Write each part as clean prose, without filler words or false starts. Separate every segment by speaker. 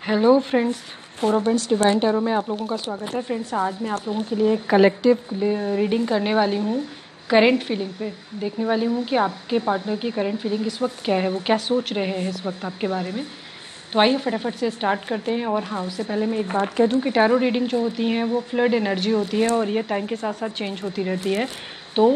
Speaker 1: Hello friends, फोरोबेंट्स divine tarot में आप लोगों का स्वागत है। फ्रेंड्स, आज मैं आप लोगों के लिए कलेक्टिव रीडिंग करने वाली हूँ। करंट फीलिंग पे देखने वाली हूँ कि आपके पार्टनर की करंट फीलिंग इस वक्त क्या है, वो क्या सोच रहे हैं इस वक्त आपके बारे में। तो आइए फटाफट से स्टार्ट करते हैं। और हाँ, उससे पहले मैं एक बात कह दूँ कि टैरो रीडिंग जो होती हैं वो फ्लड एनर्जी होती है और ये टाइम के साथ साथ चेंज होती रहती है। तो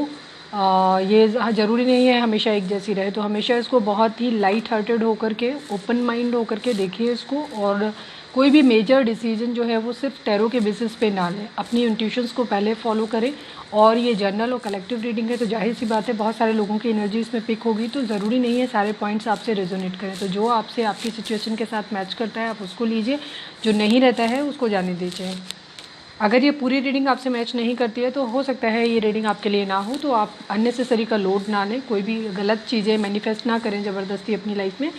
Speaker 1: ये ज़रूरी नहीं है हमेशा एक जैसी रहे। तो हमेशा इसको बहुत ही लाइट हार्टेड होकर के, ओपन माइंड होकर के देखिए इसको। और कोई भी मेजर डिसीजन जो है वो सिर्फ टैरो के बेसिस पे ना लें, अपनी इंट्यूशंस को पहले फॉलो करें। और ये जर्नल और कलेक्टिव रीडिंग है तो जाहिर सी बात है बहुत सारे लोगों की एनर्जी इसमें पिक होगी, तो ज़रूरी नहीं है सारे पॉइंट्स आपसे रेजोनेट करें। तो जो आपसे आपकी सिचुएशन के साथ मैच करता है आप उसको लीजिए, जो नहीं रहता है उसको जाने दीजिए। अगर ये पूरी रीडिंग आपसे मैच नहीं करती है तो हो सकता है ये रीडिंग आपके लिए ना हो, तो आप अननेसेसरी का लोड ना लें, कोई भी गलत चीज़ें मैनिफेस्ट ना करें ज़बरदस्ती अपनी लाइफ में।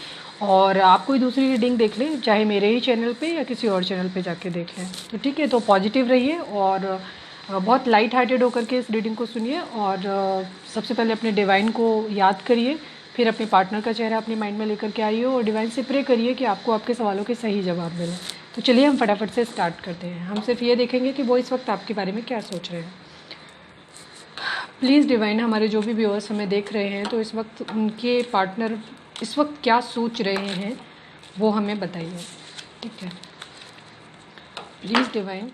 Speaker 1: और आप कोई दूसरी रीडिंग देख लें, चाहे मेरे ही चैनल पे या किसी और चैनल पे जाके देख लें। तो ठीक है, तो पॉजिटिव रहिए और बहुत लाइट हार्टेड होकर के इस रीडिंग को सुनिए। और सबसे पहले अपने डिवाइन को याद करिए, फिर अपने पार्टनर का चेहरा अपने माइंड में लेकर के आइए और डिवाइन से प्रे करिए कि आपको आपके सवालों के सही जवाब मिले। तो चलिए हम फटाफट से स्टार्ट करते हैं। हम सिर्फ ये देखेंगे कि वो इस वक्त आपके बारे में क्या सोच रहे हैं। प्लीज़ डिवाइन, हमारे जो भी व्यूअर्स हमें देख रहे हैं तो इस वक्त उनके पार्टनर इस वक्त क्या सोच रहे हैं वो हमें बताइए। ठीक है, प्लीज़ डिवाइन।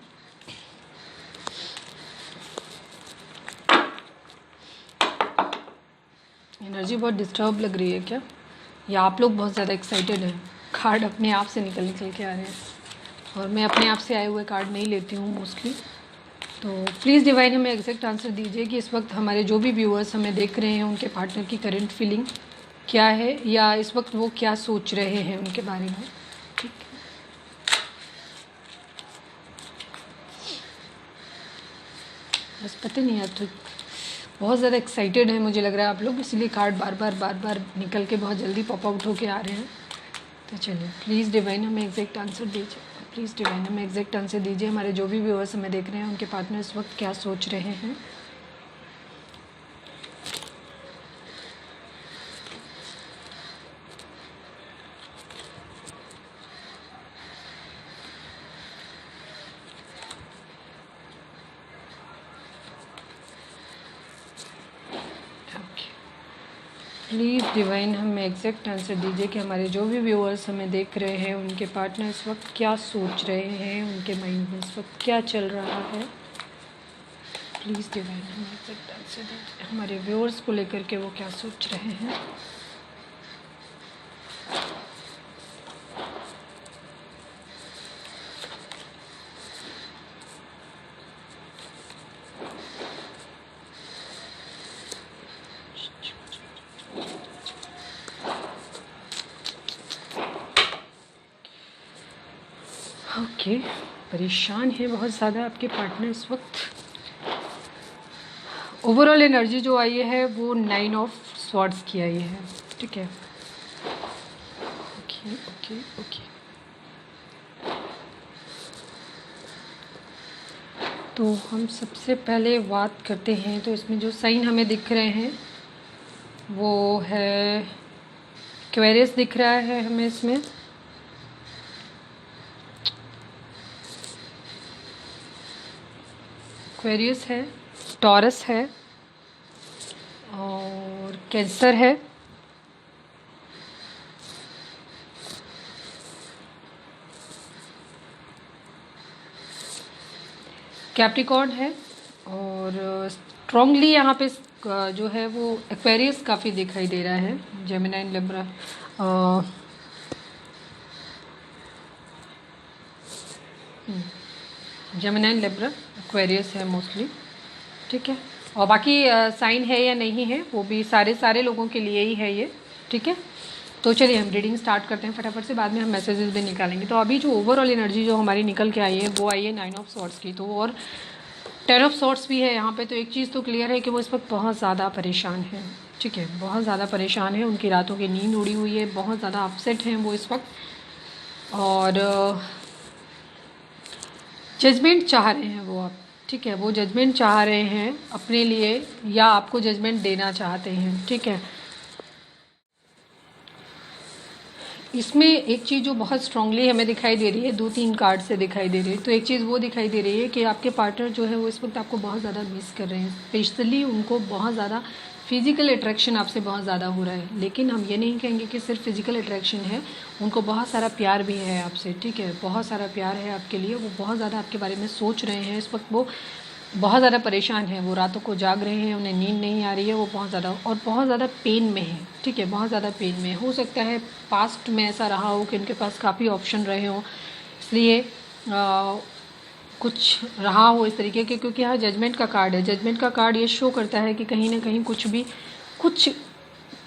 Speaker 1: एनर्जी बहुत डिस्टर्ब लग रही है क्या, या आप लोग बहुत ज़्यादा एक्साइटेड हैं? कार्ड अपने आप से निकल के आ रहे हैं और मैं अपने आप से आए हुए कार्ड नहीं लेती हूँ मोस्टली। तो प्लीज़ डिवाइन हमें एग्जैक्ट आंसर दीजिए कि इस वक्त हमारे जो भी व्यूअर्स हमें देख रहे हैं उनके पार्टनर की करंट फीलिंग क्या है, या इस वक्त वो क्या सोच रहे हैं उनके बारे में। ठीक है, बस पता नहीं यार, तो बहुत ज़्यादा एक्साइटेड है मुझे लग रहा है आप लोग, इसलिए कार्ड बार बार निकल के बहुत जल्दी पॉप आउट होके आ रहे हैं। तो चलिए प्लीज़ डिवाइन हमें एग्जैक्ट आंसर दीजिए। प्लीज़ डिवाइन हमें एग्जैक्ट आंसर दीजिए, हमारे जो भी व्यूअर्स हमें देख रहे हैं उनके पार्टनर इस वक्त क्या सोच रहे हैं। प्लीज़ डिवाइन हमें एग्जैक्ट आंसर दीजिए कि हमारे जो भी व्यूअर्स हमें देख रहे हैं उनके पार्टनर इस वक्त क्या सोच रहे हैं, उनके माइंड में इस वक्त क्या चल रहा है। प्लीज़ डिवाइन हमें एग्जैक्ट आंसर दीजिए, हमारे व्यूअर्स को लेकर के वो क्या सोच रहे हैं। ओके, परेशान है बहुत ज़्यादा आपके पार्टनर इस वक्त। ओवरऑल एनर्जी जो आई है वो 9 ऑफ स्वॉर्ड्स की आई है। ठीक है, ओके ओके ओके। तो हम सबसे पहले बात करते हैं, तो इसमें जो साइन हमें दिख रहे हैं वो है एक्वेरियस दिख रहा है हमें इसमें। एक्वेरियस है, टॉरस है और कैंसर है। कैप्रिकॉर्न है और स्ट्रॉन्गली यहाँ पे जो है वो एक्वेरियस काफ़ी दिखाई दे रहा है। Gemini, Libra, Gemini, Libra, Aquarius है मोस्टली। ठीक है, और बाकी साइन है या नहीं है वो भी सारे लोगों के लिए ही है ये। ठीक है, तो चलिए हम रीडिंग स्टार्ट करते हैं फटाफट से, बाद में हम मैसेजेस भी निकालेंगे। तो अभी जो ओवरऑल एनर्जी जो हमारी निकल के आई है वो आई है 9 ऑफ स्वॉर्ड्स की। तो और 10 ऑफ स्वॉर्ड्स भी है यहाँ पे। तो एक चीज़ तो क्लियर है कि वो इस वक्त बहुत ज़्यादा परेशान है। ठीक है, बहुत ज़्यादा परेशान है, उनकी रातों की नींद उड़ी हुई है, बहुत ज़्यादा अपसेट हैं वो इस वक्त। और जजमेंट चाह रहे हैं वो आप। ठीक है, वो जजमेंट चाह रहे हैं अपने लिए या आपको जजमेंट देना चाहते हैं। ठीक है, इसमें एक चीज़ जो बहुत स्ट्रांगली हमें दिखाई दे रही है, 2-3 कार्ड से दिखाई दे रही है, तो एक चीज़ वो दिखाई दे रही है कि आपके पार्टनर जो है वो इस वक्त आपको बहुत ज़्यादा मिस कर रहे हैं। स्पेशली उनको बहुत ज़्यादा फिजिकल अट्रैक्शन आपसे बहुत ज़्यादा हो रहा है, लेकिन हम ये नहीं कहेंगे कि सिर्फ फिजिकल अट्रैक्शन है, उनको बहुत सारा प्यार भी है आपसे, ठीक है, बहुत सारा प्यार है आपके लिए। वो बहुत ज़्यादा आपके बारे में सोच रहे हैं इस वक्त, वो बहुत ज़्यादा परेशान हैं, वो रातों को जाग रहे हैं, उन्हें नींद नहीं आ रही है, वो बहुत ज़्यादा और बहुत ज़्यादा पेन में है, ठीक है, बहुत ज़्यादा पेन में है। हो सकता है पास्ट में ऐसा रहा हो कि उनके पास काफ़ी ऑप्शन रहे हों, इसलिए कुछ रहा हो इस तरीके के, क्योंकि यहाँ जजमेंट का कार्ड है। जजमेंट का कार्ड ये शो करता है कि कहीं ना कहीं कुछ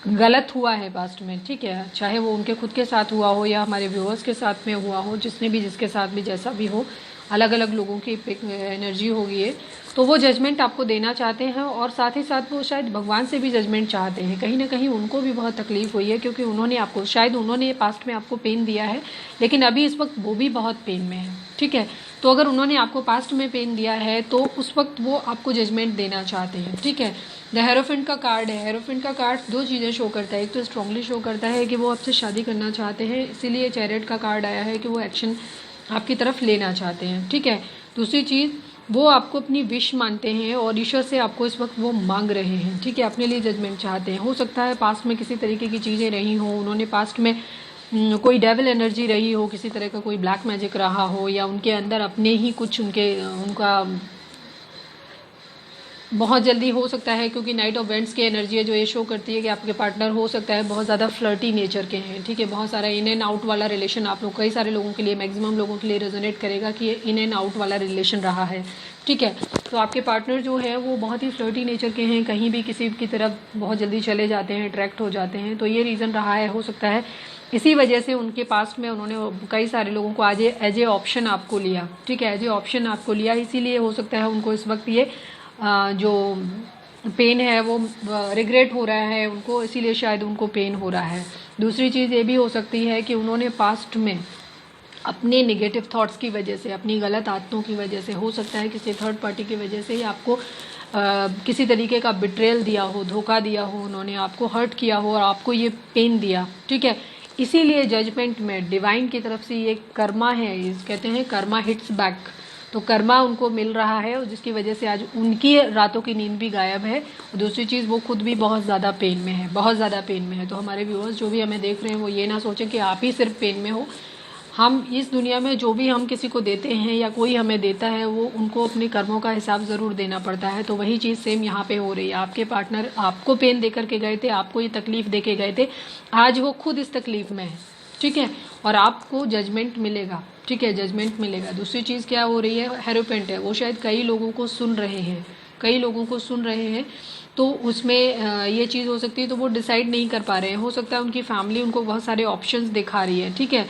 Speaker 1: गलत हुआ है पास्ट में, ठीक है, चाहे वो उनके खुद के साथ हुआ हो या हमारे व्यूअर्स के साथ में हुआ हो, जिसने भी जिसके साथ भी जैसा भी हो, अलग अलग लोगों की एनर्जी होगी ये, तो वो जजमेंट आपको देना चाहते हैं और साथ ही साथ वो शायद भगवान से भी जजमेंट चाहते हैं। कहीं ना कहीं उनको भी बहुत तकलीफ हुई है, क्योंकि उन्होंने पास्ट में आपको पेन दिया है, लेकिन अभी इस वक्त वो भी बहुत पेन में है, ठीक है। तो अगर उन्होंने आपको पास्ट में पेन दिया है तो उस वक्त वो आपको जजमेंट देना चाहते हैं, ठीक है। द हेरोफेंट का कार्ड है। हेरोफेंट का कार्ड दो चीज़ें शो करता है, एक तो स्ट्रांगली शो करता है कि वो आपसे शादी करना चाहते हैं, इसीलिए चैरियट का कार्ड आया है कि वो एक्शन आपकी तरफ लेना चाहते हैं, ठीक है। दूसरी चीज़, वो आपको अपनी विश मानते हैं और ईश्वर से आपको इस वक्त वो मांग रहे हैं, ठीक है, अपने लिए जजमेंट चाहते हैं। हो सकता है पास्ट में किसी तरीके की चीज़ें रही हों, उन्होंने पास्ट में कोई डेविल एनर्जी रही हो, किसी तरह का कोई ब्लैक मैजिक रहा हो, या उनके अंदर अपने ही कुछ उनका बहुत जल्दी हो सकता है, क्योंकि नाइट ऑफ वेंट्स की एनर्जी है जो ये शो करती है कि आपके पार्टनर हो सकता है बहुत ज़्यादा फ्लर्टी नेचर के हैं, ठीक है, बहुत सारा इन एंड आउट वाला रिलेशन आप लोग, कई सारे लोगों के लिए, मैक्सिमम लोगों के लिए रेजोनेट करेगा कि ये इन एंड आउट वाला रिलेशन रहा है, ठीक है। तो आपके पार्टनर जो है वो बहुत ही फ्लर्टी नेचर के हैं, कहीं भी किसी की तरफ बहुत जल्दी चले जाते हैं, अट्रैक्ट हो जाते हैं, तो ये रीज़न रहा है। हो सकता है इसी वजह से उनके पास्ट में उन्होंने कई सारे लोगों को आज एज ए ऑप्शन आपको लिया, ठीक है, एज ए ऑप्शन आपको लिया, इसीलिए हो सकता है उनको इस वक्त ये जो पेन है वो रिग्रेट हो रहा है उनको, इसीलिए शायद उनको पेन हो रहा है। दूसरी चीज़ ये भी हो सकती है कि उन्होंने पास्ट में अपने नेगेटिव थॉट्स की वजह से, अपनी गलत आदतों की वजह से, हो सकता है किसी थर्ड पार्टी की वजह से ही आपको किसी तरीके का बिट्रेयल दिया हो, धोखा दिया हो, उन्होंने आपको हर्ट किया हो और आपको ये पेन दिया, ठीक है। इसीलिए जजमेंट में डिवाइन की तरफ से ये कर्मा है, इस कहते हैं कर्मा हिट्स बैक, तो कर्मा उनको मिल रहा है और जिसकी वजह से आज उनकी रातों की नींद भी गायब है। और दूसरी चीज़, वो खुद भी बहुत ज़्यादा पेन में है, बहुत ज़्यादा पेन में है। तो हमारे व्यूअर्स जो भी हमें देख रहे हैं वो ये ना सोचें कि आप ही सिर्फ पेन में हो। हम इस दुनिया में जो भी हम किसी को देते हैं या कोई हमें देता है, वो उनको अपने कर्मों का हिसाब ज़रूर देना पड़ता है। तो वही चीज़ सेम यहाँ पे हो रही है। आपके पार्टनर आपको पेन दे करके गए थे, आपको ये तकलीफ़ दे के गए थे, आज वो खुद इस तकलीफ़ में है, ठीक है, और आपको जजमेंट मिलेगा, ठीक है, जजमेंट मिलेगा। दूसरी चीज़ क्या हो रही है, हेरोपेंट है, वो शायद कई लोगों को सुन रहे हैं, कई लोगों को सुन रहे हैं, तो उसमें ये चीज़ हो सकती है, तो वो डिसाइड नहीं कर पा रहे हैं। हो सकता है उनकी फैमिली उनको बहुत सारे ऑप्शंस दिखा रही है, ठीक है,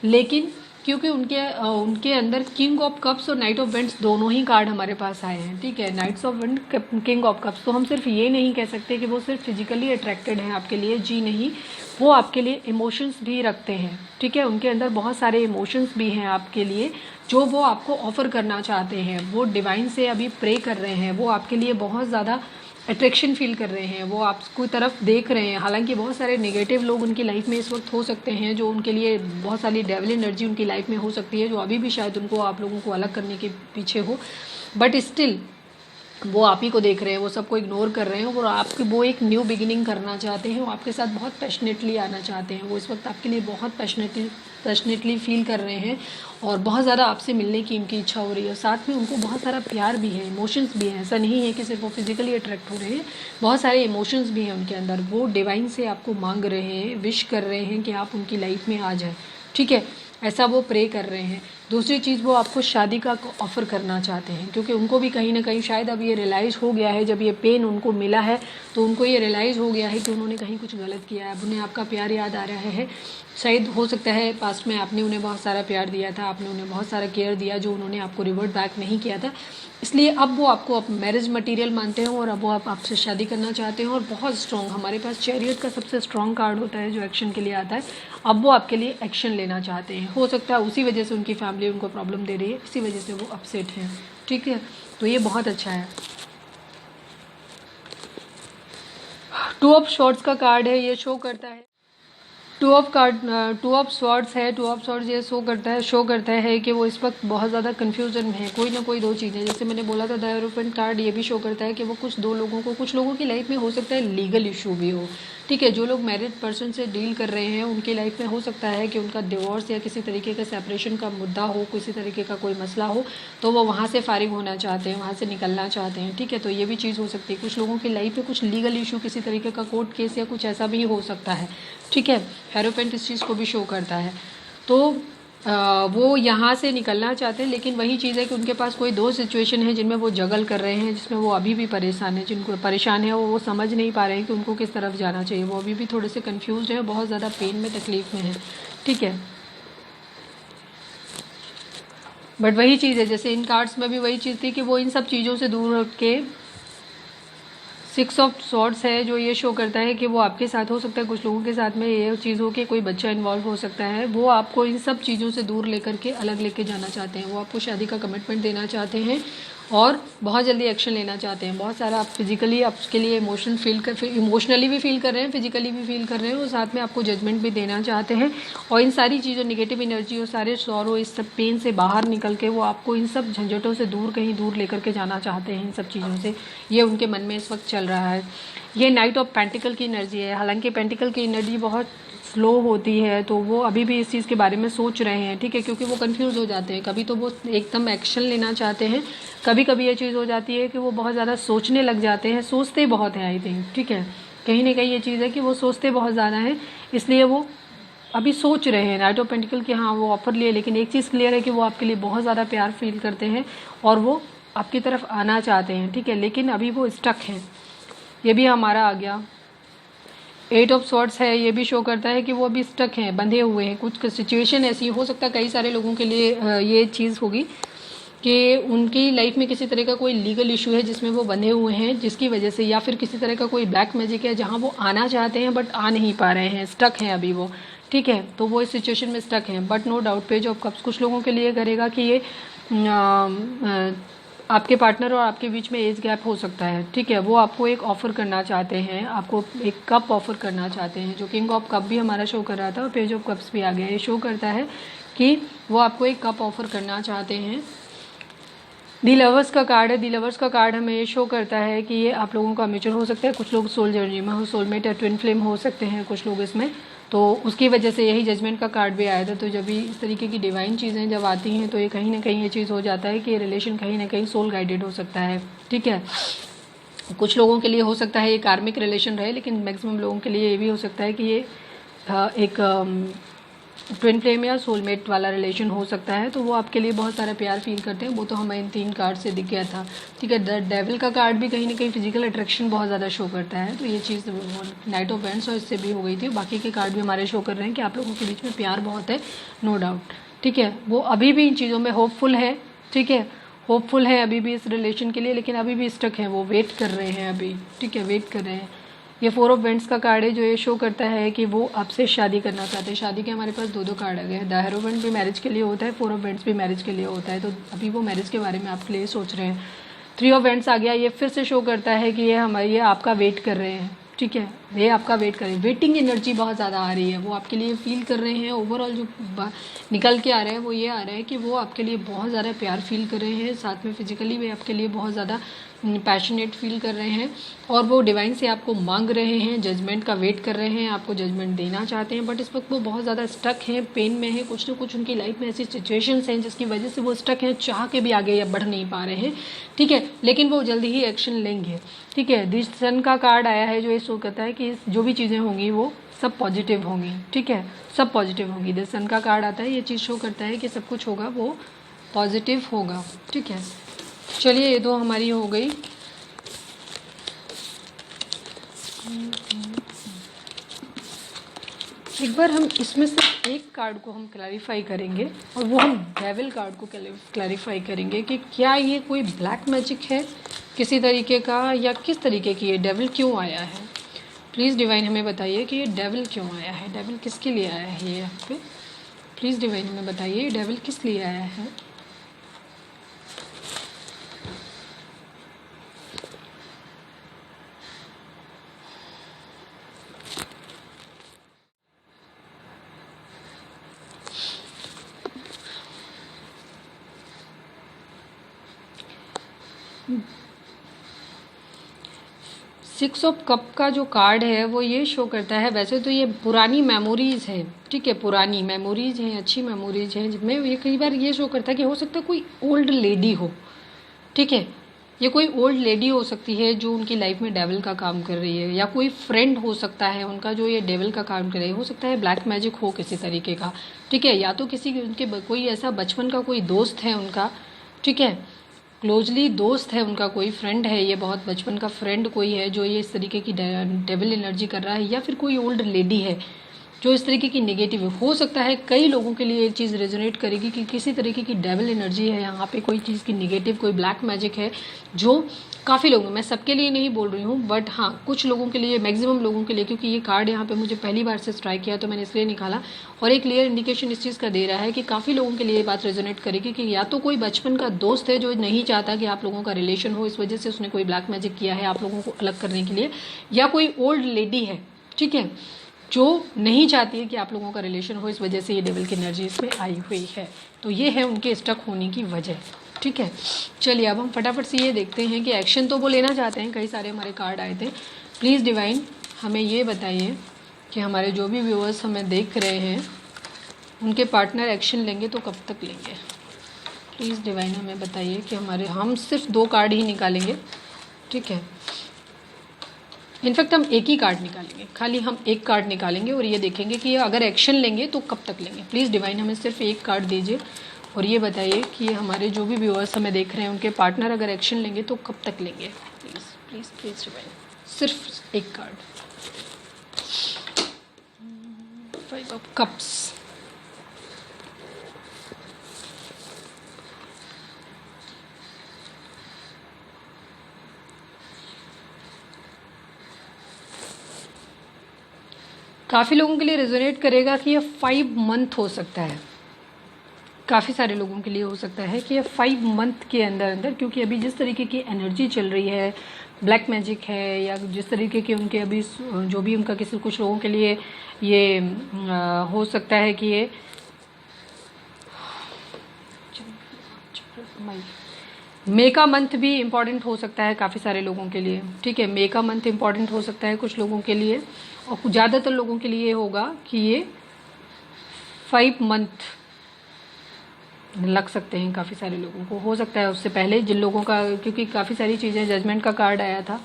Speaker 1: लेकिन क्योंकि उनके अंदर किंग ऑफ कप्स और नाइट ऑफ वेंट्स दोनों ही कार्ड हमारे पास आए हैं, ठीक है, knights of wand, king of cups, तो हम सिर्फ ये नहीं कह सकते कि वो सिर्फ फिजिकली अट्रैक्टेड हैं आपके लिए, जी नहीं, वो आपके लिए इमोशंस भी रखते हैं, ठीक है, उनके अंदर बहुत सारे इमोशंस भी हैं आपके लिए जो वो आपको ऑफर करना चाहते हैं। वो डिवाइन से अभी प्रे कर रहे हैं, वो आपके लिए बहुत ज़्यादा अट्रैक्शन फील कर रहे हैं, वो आपको तरफ देख रहे हैं। हालांकि बहुत सारे नेगेटिव लोग उनकी लाइफ में इस वक्त हो सकते हैं, जो उनके लिए बहुत सारी डेविल एनर्जी उनकी लाइफ में हो सकती है, जो अभी भी शायद उनको आप लोगों को अलग करने के पीछे हो, बट स्टिल वो आप ही को देख रहे हैं, वो सबको इग्नोर कर रहे हैं और आपकी वो एक न्यू बिगिनिंग करना चाहते हैं, वो आपके साथ बहुत पैशनेटली आना चाहते हैं, वो इस वक्त आपके लिए बहुत पैशनेटली फील कर रहे हैं और बहुत ज़्यादा आपसे मिलने की उनकी इच्छा हो रही है। साथ में उनको बहुत सारा प्यार भी है, इमोशंस भी हैं, ऐसा नहीं है कि सिर्फ वो फिजिकली अट्रैक्ट हो रहे हैं, बहुत सारे इमोशंस भी हैं उनके अंदर। वो डिवाइन से आपको मांग रहे हैं, विश कर रहे हैं कि आप उनकी लाइफ में आ जाए, ठीक है, ऐसा वो प्रे कर रहे हैं। दूसरी चीज़, वो आपको शादी का ऑफ़र करना चाहते हैं, क्योंकि उनको भी कहीं ना कहीं शायद अब ये रियलाइज़ हो गया है, जब ये पेन उनको मिला है तो उनको ये रियलाइज़ हो गया है कि उन्होंने कहीं कुछ गलत किया है। अब उन्हें आपका प्यार याद आ रहा है, शायद हो सकता है पास्ट में आपने उन्हें बहुत सारा प्यार दिया था, आपने उन्हें बहुत सारा केयर दिया जो उन्होंने आपको रिवर्ट बैक नहीं किया था, इसलिए अब वो आपको मैरिज मटेरियल मानते हैं और अब वो आपसे शादी करना चाहते हैं। और बहुत स्ट्रॉन्ग, हमारे पास चैरियट का सबसे स्ट्रॉन्ग कार्ड होता है जो एक्शन के लिए आता है, अब वो आपके लिए एक्शन लेना चाहते हैं। हो सकता है उसी वजह से उनकी फैमिली उनको प्रॉब्लम दे रही है, इसी वजह से वो अपसेट हैं, ठीक है, तो ये बहुत अच्छा है। टू ऑफ शॉर्ट्स का कार्ड है, ये शो करता है टू ऑफ स्वॉर्ड्स है। टू ऑफ स्वॉर्ड्स ये शो करता है कि वो इस वक्त बहुत ज़्यादा कन्फ्यूजन में है। कोई ना कोई दो चीज़ें, जैसे मैंने बोला था द एरोफेंट कार्ड, ये भी शो करता है कि वो कुछ लोगों की लाइफ में हो सकता है लीगल इशू भी हो। ठीक है, जो लोग मैरिड पर्सन से डील कर रहे हैं उनकी लाइफ में हो सकता है कि उनका डिवोर्स या किसी तरीके का सेपरेशन का मुद्दा हो, किसी तरीके का कोई मसला हो, तो वो वहाँ से फारिग होना चाहते हैं, वहाँ से निकलना चाहते हैं। ठीक है, तो ये भी चीज़ हो सकती है। कुछ लोगों की लाइफ में कुछ लीगल इशू, किसी तरीके का कोर्ट केस या कुछ ऐसा भी हो सकता है। ठीक है, हेरोपेंट इस चीज़ को भी शो करता है। तो वो यहाँ से निकलना चाहते हैं, लेकिन वही चीज़ है कि उनके पास कोई दो सिचुएशन है जिनमें वो जगल कर रहे हैं, जिसमें वो अभी भी परेशान है, जिनको परेशान है वो समझ नहीं पा रहे हैं कि उनको किस तरफ जाना चाहिए। वो अभी भी थोड़े से कंफ्यूज है, बहुत ज़्यादा पेन में, तकलीफ़ में है। ठीक है, बट वही चीज़ है, जैसे इन कार्ड्स में भी वही चीज़ थी कि वो इन सब चीज़ों से दूर हट के सिक्स ऑफ सॉर्ड्स है जो ये शो करता है कि वो आपके साथ हो सकता है, कुछ लोगों के साथ में ये चीज़ हो कि कोई बच्चा इन्वॉल्व हो सकता है। वो आपको इन सब चीज़ों से दूर लेकर के अलग लेके जाना चाहते हैं। वो आपको शादी का कमिटमेंट देना चाहते हैं और बहुत जल्दी एक्शन लेना चाहते हैं। बहुत सारा आप फिजिकली आपके लिए इमोशनली भी फील कर रहे हैं, फिजिकली भी फील कर रहे हैं, और साथ में आपको जजमेंट भी देना चाहते हैं। और इन सारी चीज़ों, निगेटिव एनर्जी और सारे सॉरो, इस सब पेन से बाहर निकल के वो आपको इन सब झंझटों से दूर, कहीं दूर लेकर के जाना चाहते हैं। इन सब चीज़ों से ये उनके मन में इस वक्त चल रहा है। ये नाइट ऑफ पेंटिकल की एनर्जी है। हालांकि पेंटिकल की एनर्जी बहुत स्लो होती है, तो वो अभी भी इस चीज़ के बारे में सोच रहे हैं। ठीक है, क्योंकि वो कंफ्यूज हो जाते हैं। कभी तो वो एकदम एक्शन लेना चाहते हैं, कभी कभी ये चीज़ हो जाती है कि वो बहुत ज़्यादा सोचने लग जाते हैं। सोचते बहुत हैं, आई थिंक। ठीक है, कहीं ना कहीं ये चीज़ है कि वो सोचते बहुत ज़्यादा हैं, इसलिए वो अभी सोच रहे हैं नाइट ऑफ पेंटिकल कि हाँ वो ऑफर लिए। लेकिन एक चीज़ क्लियर है कि वो आपके लिए बहुत ज़्यादा प्यार फील करते हैं और वो आपकी तरफ आना चाहते हैं। ठीक है, लेकिन अभी वो स्टक हैं। ये भी हमारा आ गया। एट ऑफ सॉर्ड्स है, ये भी शो करता है कि वो अभी स्टक हैं, बंधे हुए हैं। कुछ सिचुएशन ऐसी हो सकता है, कई सारे लोगों के लिए ये चीज़ होगी कि उनकी लाइफ में किसी तरह का कोई लीगल इशू है जिसमें वो बंधे हुए हैं, जिसकी वजह से, या फिर किसी तरह का कोई ब्लैक मैजिक है जहां वो आना चाहते हैं बट आ नहीं पा रहे हैं, स्टक हैं अभी वो। ठीक है, तो वो इस सिचुएशन में स्टक हैं। But no doubt page of cups कुछ लोगों के लिए करेगा कि ये आपके पार्टनर और आपके बीच में एज गैप हो सकता है। ठीक है, वो आपको एक ऑफ़र करना चाहते हैं, आपको एक कप ऑफ़र करना चाहते हैं, जो किंग ऑफ कप भी हमारा शो कर रहा था और पेज ऑफ कप्स भी आ गया। ये शो करता है कि वो आपको एक कप ऑफ़र करना चाहते हैं। दी लवर्स का कार्ड है। दी लवर्स का कार्ड हमें ये शो करता है कि ये आप लोगों का म्यूचुअल हो सकता है। कुछ लोग सोल जर्नी में हो, सोलमेट या ट्विन फ्लेम हो सकते हैं कुछ लोग इसमें, तो उसकी वजह से यही जजमेंट का कार्ड भी आया था। तो जब भी इस तरीके की डिवाइन चीज़ें जब आती हैं तो ये कहीं ना कहीं ये चीज़ हो जाता है कि ये रिलेशन कहीं ना कहीं सोल गाइडेड हो सकता है। ठीक है, कुछ लोगों के लिए हो सकता है ये कार्मिक रिलेशन रहे, लेकिन मैक्सिमम लोगों के लिए ये भी हो सकता है कि ये एक ट्विन फ्लेम या सोलमेट वाला रिलेशन हो सकता है। तो वो आपके लिए बहुत सारा प्यार फील करते हैं। वो तो हमें इन 3 कार्ड से दिख गया था। ठीक है, द डेविल का कार्ड भी कहीं ना कहीं फिजिकल अट्रैक्शन बहुत ज़्यादा शो करता है। तो ये चीज़ नाइट ऑफ वेंट्स और इससे भी हो गई थी। बाकी के कार्ड भी हमारे शो कर रहे हैं कि आप लोगों के बीच में प्यार बहुत है, नो डाउट। ठीक है, वो अभी भी इन चीज़ों में होपफुल है। ठीक है, होपफुल है अभी भी इस रिलेशन के लिए, लेकिन अभी भी स्टक है, वो वेट कर रहे हैं अभी। ठीक है, वेट कर रहे हैं। ये 4 ऑफ वेंट्स का कार्ड है जो ये शो करता है कि वो आपसे शादी करना चाहते हैं। शादी के हमारे पास 2 कार्ड आ गए हैं। द हेरोफेंट भी मैरिज के लिए होता है, 4 ऑफ वेंट्स भी मैरिज के लिए होता है। तो अभी वो मैरिज के बारे में आपके लिए सोच रहे हैं। 3 ऑफ वेंट्स आ गया। ये फिर से शो करता है कि ये आपका वेट कर रहे हैं। ठीक है, ये आपका वेट कर रहे हैं। वेटिंग एनर्जी बहुत ज़्यादा आ रही है, वो आपके लिए फील कर रहे हैं। ओवरऑल जो निकल के आ रहा है वो ये आ रहा है कि वो आपके लिए बहुत ज़्यादा प्यार फील कर रहे हैं, साथ में फिजिकली भी आपके लिए बहुत ज़्यादा पैशनेट फील कर रहे हैं। और वो डिवाइन से आपको मांग रहे हैं, जजमेंट का वेट कर रहे हैं, आपको जजमेंट देना चाहते हैं। बट इस वक्त वो बहुत ज़्यादा स्टक हैं, पेन में है। कुछ ना कुछ उनकी लाइफ में ऐसी सिचुएशंस हैं जिसकी वजह से वो स्टक हैं, चाह के भी आगे या बढ़ नहीं पा रहे हैं। ठीक है, लेकिन वो जल्दी ही एक्शन लेंगे। ठीक है, द सन का कार्ड आया है जो ये शो करता है कि जो भी चीज़ें होंगी वो सब पॉजिटिव होंगी। ठीक है, सब पॉजिटिव होंगी। द सन का कार्ड आता है, ये चीज़ शो करता है कि सब कुछ होगा वो पॉजिटिव होगा। ठीक है, चलिए ये 2 हमारी हो गई। एक बार हम इसमें से एक कार्ड को हम क्लैरिफाई करेंगे और वो हम डेविल कार्ड को क्लैरिफाई करेंगे कि क्या ये कोई ब्लैक मैजिक है किसी तरीके का, या किस तरीके की ये डेविल क्यों आया है। प्लीज़ डिवाइन हमें बताइए कि ये डेविल क्यों आया है, डेविल किसके लिए आया है ये यहाँ पे। प्लीज़ डिवाइन हमें बताइए ये डेविल किस लिए आया है। सिक्स ऑफ कप का जो कार्ड है वो ये शो करता है, वैसे तो ये पुरानी मेमोरीज है, ठीक है, पुरानी मेमोरीज हैं, अच्छी मेमोरीज हैं, जिनमें ये कई बार ये शो करता है कि हो सकता है कोई ओल्ड लेडी हो, ठीक है, ये कोई ओल्ड लेडी हो सकती है जो उनकी लाइफ में डेविल का काम कर रही है, या कोई फ्रेंड हो सकता है उनका जो ये डेविल का काम कर रही है, हो सकता है ब्लैक मैजिक हो किसी तरीके का, ठीक है, या तो किसी उनके कोई ऐसा बचपन का कोई दोस्त है उनका, ठीक है, क्लोजली दोस्त है उनका, कोई फ्रेंड है, ये बहुत बचपन का फ्रेंड कोई है जो ये इस तरीके की डेविल एनर्जी कर रहा है, या फिर कोई ओल्ड लेडी है जो इस तरीके की नेगेटिव है। हो सकता है कई लोगों के लिए ये चीज़ रेजोनेट करेगी कि किसी तरीके की डेविल एनर्जी है यहाँ पे, कोई चीज़ की नेगेटिव, कोई ब्लैक मैजिक है जो काफ़ी लोगों, मैं सबके लिए नहीं बोल रही हूँ, बट हाँ कुछ लोगों के लिए, मैक्सिमम लोगों के लिए, क्योंकि ये कार्ड यहाँ पे मुझे पहली बार से स्ट्राइक किया तो मैंने इसलिए निकाला, और एक क्लियर इंडिकेशन इस चीज़ का दे रहा है कि काफ़ी लोगों के लिए ये बात रेजोनेट करेगी कि या तो कोई बचपन का दोस्त है जो नहीं चाहता कि आप लोगों का रिलेशन हो, इस वजह से उसने कोई ब्लैक मैजिक किया है आप लोगों को अलग करने के लिए, या कोई ओल्ड लेडी है, ठीक है, जो नहीं चाहती है कि आप लोगों का रिलेशन हो, इस वजह से ये डेविल की एनर्जी इसमें आई हुई है। तो ये है उनके स्टक होने की वजह, ठीक है। चलिए अब हम फटाफट से ये देखते हैं कि एक्शन तो वो लेना चाहते हैं, कई सारे हमारे कार्ड आए थे। प्लीज़ डिवाइन हमें ये बताइए कि हमारे जो भी व्यूअर्स हमें देख रहे हैं उनके पार्टनर एक्शन लेंगे तो कब तक लेंगे। प्लीज़ डिवाइन हमें बताइए कि हम सिर्फ 2 कार्ड ही निकालेंगे, ठीक है, इनफैक्ट हम एक ही कार्ड निकालेंगे, खाली हम एक कार्ड निकालेंगे और ये देखेंगे कि अगर एक्शन लेंगे तो कब तक लेंगे। प्लीज़ डिवाइन हमें सिर्फ एक कार्ड दीजिए और ये बताइए कि हमारे जो भी व्यूअर्स हमें देख रहे हैं उनके पार्टनर अगर एक्शन लेंगे तो कब तक लेंगे। प्लीज़ प्लीज़ प्लीज़ डिवाइन सिर्फ एक कार्ड। 5 ऑफ कप्स, काफ़ी लोगों के लिए रेजोनेट करेगा कि ये 5 मंथ हो सकता है, काफ़ी सारे लोगों के लिए हो सकता है कि ये 5 मंथ के अंदर अंदर, क्योंकि अभी जिस तरीके की एनर्जी चल रही है, ब्लैक मैजिक है, या जिस तरीके के उनके अभी जो भी उनका किसी कुछ लोगों के लिए ये हो सकता है कि ये मे का मंथ भी इम्पॉर्टेंट हो सकता है काफ़ी सारे लोगों के लिए, ठीक है, मे का मंथ इम्पॉर्टेंट हो सकता है कुछ लोगों के लिए, और ज़्यादातर लोगों के लिए होगा कि ये 5 मंथ लग सकते हैं काफ़ी सारे लोगों को। हो सकता है उससे पहले जिन लोगों का, क्योंकि काफ़ी सारी चीज़ें, जजमेंट का कार्ड आया था,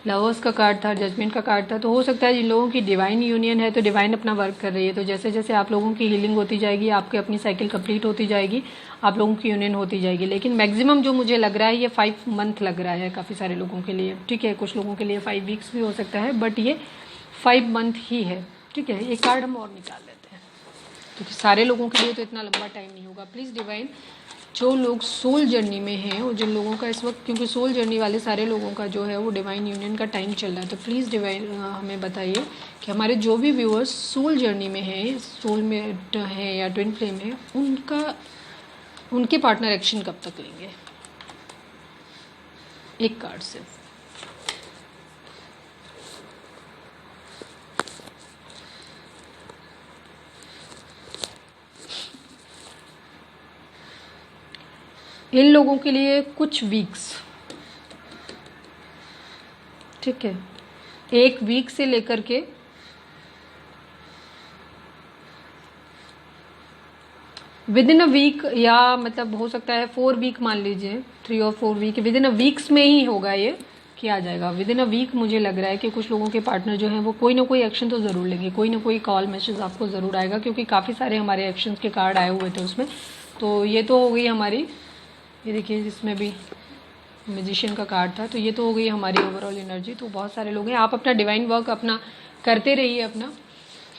Speaker 1: लवर्स का कार्ड था, जजमेंट का कार्ड था, तो हो सकता है जिन लोगों की डिवाइन यूनियन है तो डिवाइन अपना वर्क कर रही है, तो जैसे जैसे आप लोगों की हीलिंग होती जाएगी, आपकी अपनी साइकिल कंप्लीट होती जाएगी, आप लोगों की यूनियन होती जाएगी। लेकिन मैक्सिमम जो मुझे लग रहा है ये 5 मंथ लग रहा है काफ़ी सारे लोगों के लिए, ठीक है, कुछ लोगों के लिए 5 वीक्स भी हो सकता है, बट ये 5 मंथ ही है, ठीक है। एक कार्ड हम और निकाल लेते हैं क्योंकि सारे लोगों के लिए तो इतना लंबा टाइम नहीं होगा। प्लीज़ डिवाइन जो लोग सोल जर्नी में हैं और जिन लोगों का इस वक्त, क्योंकि सोल जर्नी वाले सारे लोगों का जो है वो डिवाइन यूनियन का टाइम चल रहा है, तो प्लीज़ डिवाइन हमें बताइए कि हमारे जो भी व्यूअर्स सोल जर्नी में हैं, सोल में हैं या ट्विन फ्लेम है, उनके पार्टनर एक्शन कब तक लेंगे। एक कार्ड से इन लोगों के लिए कुछ वीक्स, ठीक है, 1 वीक से लेकर के विद इन अ वीक, या मतलब हो सकता है 4 वीक, मान लीजिए 3 और 4 week, within a weeks में ही होगा, ये किया जाएगा विद इन अ वीक। मुझे लग रहा है कि कुछ लोगों के पार्टनर जो हैं वो कोई ना कोई एक्शन तो ज़रूर लेंगे, कोई ना कोई कॉल मैसेज आपको ज़रूर आएगा, क्योंकि काफ़ी सारे हमारे एक्शंस के कार्ड आए हुए थे उसमें। तो ये तो हो गई हमारी, ये देखिए इसमें भी मैजिशियन का कार्ड था, तो ये तो हो गई हमारी ओवरऑल एनर्जी। तो बहुत सारे लोग हैं, आप अपना डिवाइन वर्क अपना करते रहिए, अपना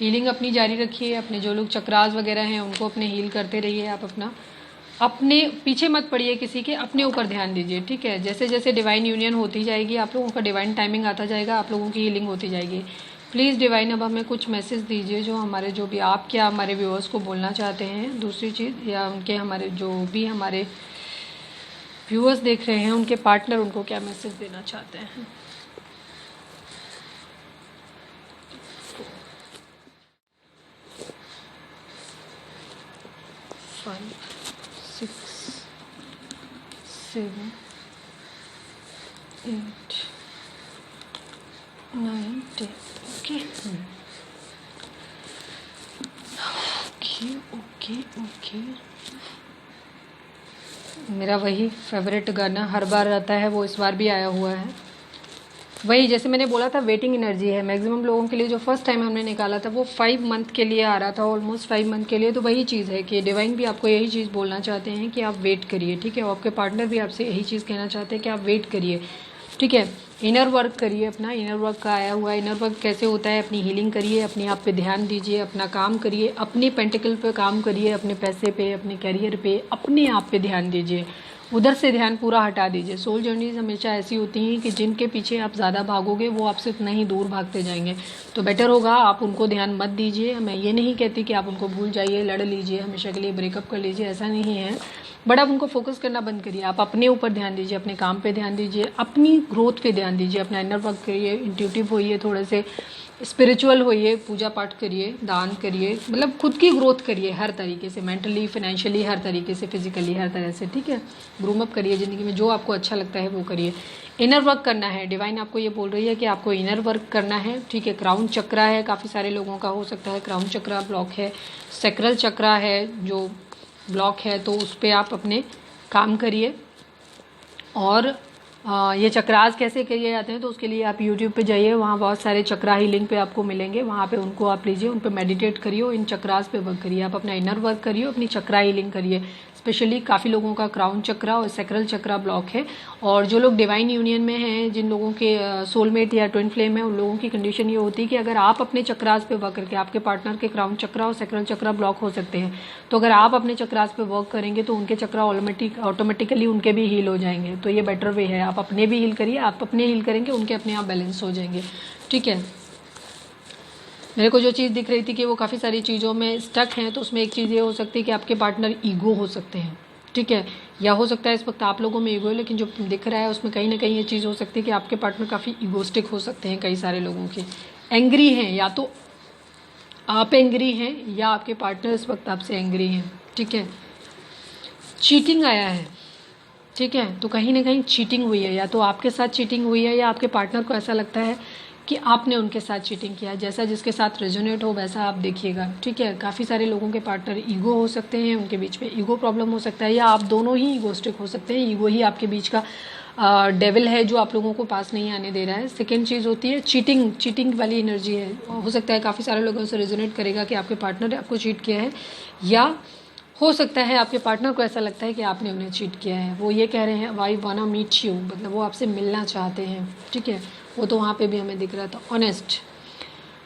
Speaker 1: हीलिंग अपनी जारी रखिए, अपने जो लोग चक्रास वगैरह हैं उनको अपने हील करते रहिए, आप अपने पीछे मत पड़िए किसी के, अपने ऊपर ध्यान दीजिए, ठीक है। जैसे जैसे डिवाइन यूनियन होती जाएगी, आप लोगों का डिवाइन टाइमिंग आता जाएगा, आप लोगों की हीलिंग होती जाएगी। प्लीज़ डिवाइन अब हमें कुछ मैसेज दीजिए जो हमारे, जो भी आप क्या हमारे व्यूअर्स को बोलना चाहते हैं, दूसरी चीज़, या उनके हमारे जो भी हमारे व्यूअर्स देख रहे हैं उनके पार्टनर उनको क्या मैसेज देना चाहते हैं। Five, 6, 7, 8 9 10। Okay okay okay okay. मेरा वही फेवरेट गाना हर बार आता है, वो इस बार भी आया हुआ है। वही जैसे मैंने बोला था, वेटिंग एनर्जी है मैक्सिमम लोगों के लिए। जो फर्स्ट टाइम हमने निकाला था वो 5 मंथ के लिए आ रहा था, ऑलमोस्ट 5 मंथ के लिए। तो वही चीज़ है कि डिवाइन भी आपको यही चीज़ बोलना चाहते हैं कि आप वेट करिए, ठीक है। आपके पार्टनर भी आपसे यही चीज़ कहना चाहते हैं कि आप वेट करिए, ठीक है। इनर वर्क करिए, अपना इनर वर्क का आया हुआ है। इनर वर्क कैसे होता है? अपनी हीलिंग करिए, अपने आप पे ध्यान दीजिए, अपना काम करिए, अपनी पेंटिकल पे काम करिए, अपने पैसे पे, अपने कैरियर पे, अपने आप पे ध्यान दीजिए। उधर से ध्यान पूरा हटा दीजिए। सोल जर्नीज हमेशा ऐसी होती हैं कि जिनके पीछे आप ज़्यादा भागोगे वो आपसे उतना ही दूर भागते जाएंगे। तो बेटर होगा आप उनको ध्यान मत दीजिए। मैं ये नहीं कहती कि आप उनको भूल जाइए, लड़ लीजिए, हमेशा के लिए ब्रेकअप कर लीजिए, ऐसा नहीं है। बट आप उनको फोकस करना बंद करिए। आप अपने ऊपर ध्यान दीजिए, अपने काम पे ध्यान दीजिए, अपनी ग्रोथ पे ध्यान दीजिए, अपना इनर वर्क करिए, इंट्यूटिव होइए, थोड़े से स्पिरिचुअल होइए, पूजा पाठ करिए, दान करिए, मतलब खुद की ग्रोथ करिए हर तरीके से, मेंटली, फाइनेंशियली, हर तरीके से, फिजिकली, हर तरह से, ठीक है। ग्रूम अप करिए ज़िंदगी में, जो आपको अच्छा लगता है वो करिए। इनर वर्क करना है, डिवाइन आपको ये बोल रही है कि आपको इनर वर्क करना है, ठीक है। क्राउन चक्रा है, काफ़ी सारे लोगों का हो सकता है क्राउन चक्रा ब्लॉक है। सैक्रल चक्रा है जो ब्लॉक है, तो उस पर आप अपने काम करिए। और ये चक्रास कैसे किए जाते हैं तो उसके लिए आप यूट्यूब पे जाइए, वहाँ बहुत सारे चक्रा हीलिंग पे आपको मिलेंगे, वहाँ पे उनको आप लीजिए, उन पे मेडिटेट करिए, इन चक्रास पे वर्क करिए। आप अपना इनर वर्क करिए, अपनी चक्रा हीलिंग करिए। स्पेशली काफ़ी लोगों का क्राउन चक्रा और सैक्रल चक्रा ब्लॉक है। और जो लोग डिवाइन यूनियन में हैं, जिन लोगों के सोलमेट या ट्विन फ्लेम है, उन लोगों की कंडीशन ये होती है कि अगर आप अपने चक्रास पे वर्क करके, आपके पार्टनर के क्राउन चक्रा और सैक्रल चक्रा ब्लॉक हो सकते हैं, तो अगर आप अपने चक्रास पे वर्क करेंगे तो उनके चक्रा ऑटोमेटिकली उनके भी हील हो जाएंगे। तो ये बेटर वे है, आप अपने भी हील करिए, आप अपने हील करेंगे, उनके अपने आप बैलेंस हो जाएंगे, ठीक है। मेरे को जो चीज़ दिख रही थी कि वो काफ़ी सारी चीज़ों में स्टक हैं, तो उसमें एक चीज़ ये हो सकती है कि आपके पार्टनर ईगो हो सकते हैं, ठीक है। या हो सकता है इस वक्त आप लोगों में ईगो है, लेकिन जो दिख रहा है उसमें कहीं ना कहीं ये चीज़ हो सकती है कि आपके पार्टनर काफ़ी ईगोस्टिक हो सकते हैं। कई सारे लोगों के एंग्री हैं, या तो आप एंग्री हैं या आपके पार्टनर इस वक्त आपसे एंग्री हैं, ठीक है। चीटिंग आया है, ठीक है। तो कहीं ना कहीं चीटिंग हुई है, या तो आपके साथ चीटिंग हुई है या आपके पार्टनर को ऐसा लगता है कि आपने उनके साथ चीटिंग किया। जैसा जिसके साथ रेजोनेट हो वैसा आप देखिएगा, ठीक है। काफ़ी सारे लोगों के पार्टनर ईगो हो सकते हैं, उनके बीच में ईगो प्रॉब्लम हो सकता है, या आप दोनों ही ईगोस्टिक हो सकते हैं। ईगो ही आपके बीच का डेविल है जो आप लोगों को पास नहीं आने दे रहा है। सेकेंड चीज़ होती है चीटिंग, चीटिंग वाली एनर्जी है। हो सकता है काफ़ी सारे लोगों से रेजोनेट करेगा कि आपके पार्टनर ने आपको चीट किया है, या हो सकता है आपके पार्टनर को ऐसा लगता है कि आपने उन्हें चीट किया है। वो ये कह रहे हैं वाई वाना मीट यू, मतलब वो आपसे मिलना चाहते हैं, ठीक है। वो तो वहाँ पे भी हमें दिख रहा था। ऑनेस्ट,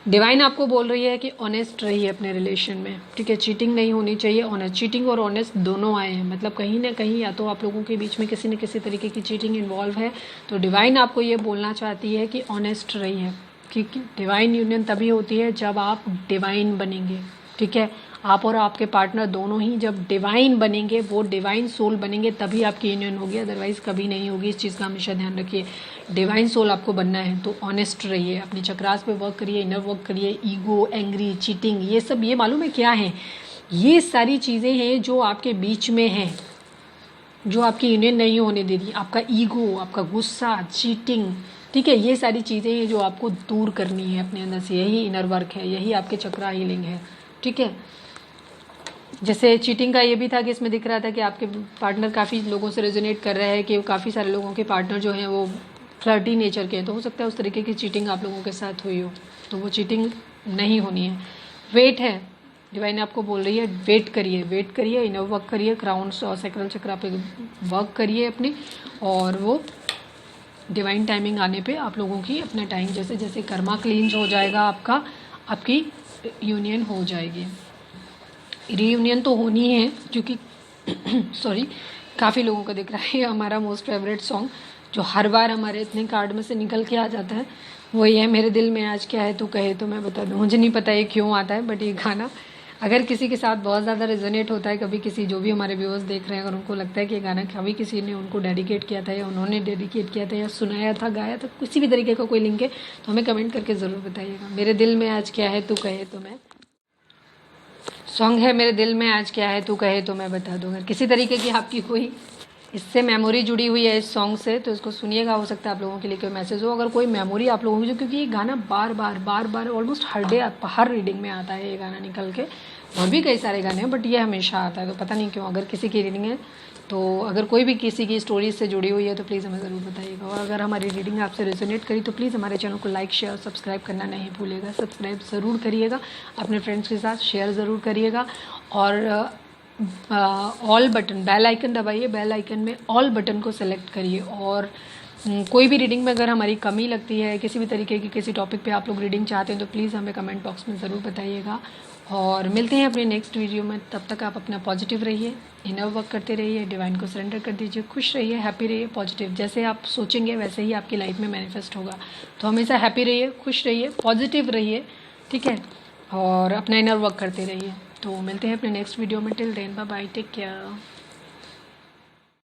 Speaker 1: डिवाइन आपको बोल रही है कि ऑनेस्ट रहिए अपने रिलेशन में, ठीक है। चीटिंग नहीं होनी चाहिए, ऑनेस्ट। चीटिंग और ऑनेस्ट दोनों आए हैं, मतलब कहीं ना कहीं या तो आप लोगों के बीच में किसी न किसी तरीके की चीटिंग इन्वॉल्व है। तो डिवाइन आपको ये बोलना चाहती है कि ऑनेस्ट रहिए, क्योंकि डिवाइन यूनियन तभी होती है जब आप डिवाइन बनेंगे, ठीक है। आप और आपके पार्टनर दोनों ही जब डिवाइन बनेंगे, वो डिवाइन सोल बनेंगे, तभी आपकी यूनियन होगी, अदरवाइज कभी नहीं होगी। इस चीज़ का हमेशा ध्यान रखिए। डिवाइन सोल आपको बनना है तो ऑनेस्ट रहिए, अपनी चक्रास पे वर्क करिए, इनर वर्क करिए। ईगो, एंग्री, चीटिंग, ये सब ये मालूम है क्या है? ये सारी चीज़ें हैं जो आपके बीच में हैं, जो आपकी यूनियन नहीं होने दे रही। आपका ईगो, आपका गुस्सा, चीटिंग, ठीक है, ये सारी चीज़ें हैं जो आपको दूर करनी है अपने अंदर से। यही इनर वर्क है, यही आपके चक्रा हीलिंग है, ठीक है। जैसे चीटिंग का ये भी था कि इसमें दिख रहा था कि आपके पार्टनर काफ़ी लोगों से रेजोनेट कर रहे हैं, कि काफ़ी सारे लोगों के पार्टनर जो हैं वो फ्लर्टी नेचर के हैं। तो हो सकता है उस तरीके की चीटिंग आप लोगों के साथ हुई हो, तो वो चीटिंग नहीं होनी है। वेट है, डिवाइन आपको बोल रही है वेट करिए, वेट करिए, इनर वर्क करिए, क्राउन्स और सैक्रल चक्रा पे वर्क करिए अपने, और वो डिवाइन टाइमिंग आने पे आप लोगों की अपना टाइम, जैसे जैसे कर्मा क्लींस हो जाएगा आपका, आपकी यूनियन हो जाएगी। रीयूनियन तो होनी है, क्योंकि सॉरी, काफ़ी लोगों का दिख रहा है हमारा मोस्ट फेवरेट सॉन्ग जो हर बार हमारे इतने कार्ड में से निकल के आ जाता है, वही है मेरे दिल में आज क्या है तू कहे तो मैं बता दूँ। मुझे नहीं पता ये क्यों आता है, बट ये गाना अगर किसी के साथ बहुत ज़्यादा रेजोनेट होता है, कभी किसी जो भी हमारे व्यूअर्स देख रहे हैं, अगर उनको लगता है कि ये गाना कभी किसी ने उनको डेडिकेट किया था, या उन्होंने डेडिकेट किया था, या सुनाया था, गाया था, किसी भी तरीके का कोई लिंक है, तो हमें कमेंट करके ज़रूर बताइएगा। मेरे दिल में आज क्या है तू कहे तो मैं, सॉन्ग है मेरे दिल में आज क्या है तू कहे तो मैं बता दूँ। अगर किसी तरीके की आपकी कोई इससे मेमोरी जुड़ी हुई है इस सॉन्ग से, तो इसको सुनिएगा, हो सकता है आप लोगों के लिए कोई मैसेज हो, अगर कोई मेमोरी आप लोगों की जो, क्योंकि ये गाना बार बार ऑलमोस्ट हर डे हर रीडिंग में आता है ये गाना निकल के। और भी कई सारे गाने हैं बट ये हमेशा आता है, तो पता नहीं क्यों। अगर किसी की रीडिंग है तो अगर कोई भी किसी की स्टोरी से जुड़ी हुई है तो प्लीज़ हमें ज़रूर बताइएगा। और अगर हमारी रीडिंग आपसे रेजोनेट करी तो प्लीज़ हमारे चैनल को लाइक शेयर सब्सक्राइब करना नहीं भूलिएगा। सब्सक्राइब ज़रूर करिएगा, अपने फ्रेंड्स के साथ शेयर ज़रूर करिएगा। और ऑल बटन, बेल आइकन दबाइए, बेल आइकन में ऑल बटन को सेलेक्ट करिए। और कोई भी रीडिंग में अगर हमारी कमी लगती है, किसी भी तरीके की किसी टॉपिक पे आप लोग रीडिंग चाहते हैं तो प्लीज़ हमें कमेंट बॉक्स में ज़रूर बताइएगा। और मिलते हैं अपने नेक्स्ट वीडियो में, तब तक आप अपना पॉजिटिव रहिए, इनर वर्क करते रहिए, डिवाइन को सरेंडर कर दीजिए, खुश रहिए, हैप्पी रहिए, पॉजिटिव। जैसे आप सोचेंगे वैसे ही आपकी लाइफ में मैनिफेस्ट होगा। तो हमेशा हैप्पी रहिए, खुश रहिए, पॉजिटिव रहिए, ठीक है, और अपना इनर वर्क करते रहिए। तो मिलते हैं अपने नेक्स्ट वीडियो में। Till then bye bye, take care.